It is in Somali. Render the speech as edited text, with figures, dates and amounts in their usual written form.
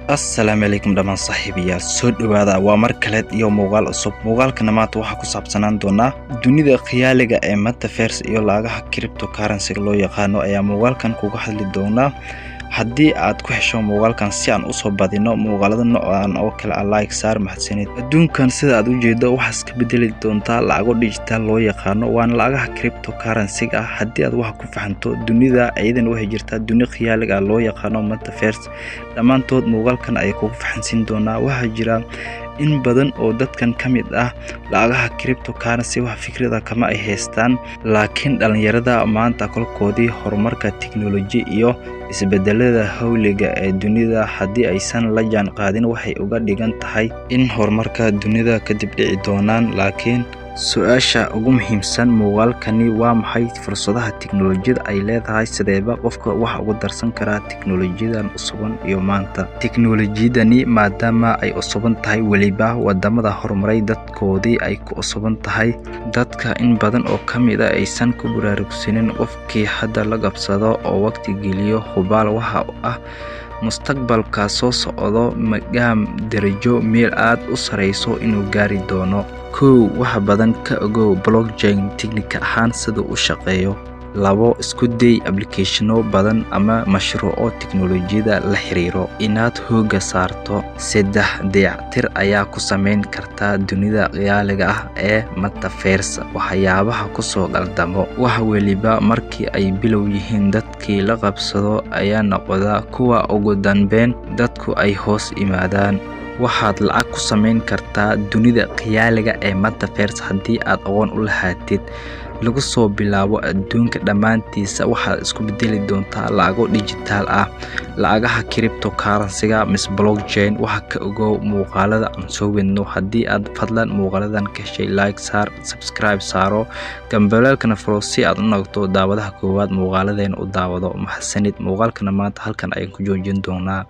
السلام عليكم دمان صاحبيال soo dhawaada waa mar kale iyo muuqaal cusub muuqaalkana maanta waxa ku saabsanaan doona dunida khiyaaliga ee metaverse iyo lacagaha cryptocurrency loo yaqaano ayaa muuqaalkan kuga hadli doona haddii aad ku hesho muuqaalkan si aan u soo badino muuqaalada noocan oo kale like saar mahadsanid adduunkan sida aad u jeedo waxa iska bedeli doonta lacago digital loo yaqaano waan lacagaha cryptocurrency haddii aad wax ku fahanto dunida aydan waxay jirtaa dunia khiyaaliga loo yaqaano metaverse dhamaantood muuqaalkan ay kugu fahansin doona waxa jira in badan oo dadkan kamid ah lacagaha cryptocurrency wax fikrada kama ay haystaan laakiin dhalinyarada maanta kolkoodii horumarka technology iyo isbedelada hawliga ee dunida haddii aysan la jaan qaadin waxay uga dhigan tahay in horumarka dunida ka dib dhici doonaan laakiin su'aasha ugu muhiimsan muuqaalkani waa maxay fursadaha tiknoolajiyada ay leedahay sideeba qofka wax ugu darsan kara tiknoolajiyadan usuban iyo maanta tiknoolajiyadani maadaama ay usuban tahay waliba wadamada horumaray dadkoodii ay ku usuban tahay dadka in badan oo kamid ah aysan ku baraarugsanin qofkii hadda la qabsado oo waqti geliyo hubaal waxa ah mustaqbalka soo socdo magaam darajo meel aad u sareyso inuu gaari doono waxa badan ka ogow blockchain technique ahaan sida uu shaqeeyo labo isku day applicationo badan ama mashruuco tiknoolajiyada la xiriiro inaad hooga saarto saddex dayactir ayaa ku sameyn karta dunida khiyaaliga ah ee metaverse waxyaabaha ku soo qaldamo wax waliba markii ay bilow yihiin dadkii la qabsado ayaa noqda kuwa ugu danbeen dadku ay hoos imaadaan waxaad lacag ku sameyn kartaa dunida khiyaaliga ee metaverse haddii aad aqoon u lahaatid lagu soo bilaabo adduunka dhamaantiisa waxaad isku bedeli doontaa lacago digital ah lacagaha cryptocurrency mis blockchain waxa ka ogow muuqaalada aan soo wadno haddii aad fadlan muuqaaladan ka heshay like saar subscribe saaro gambalaalkana furo si aad u noqoto daawadaha koowaad muuqaaladeena u daawado mahadsanid muuqaalkana maanta halkan ayaan ku joojin doonaa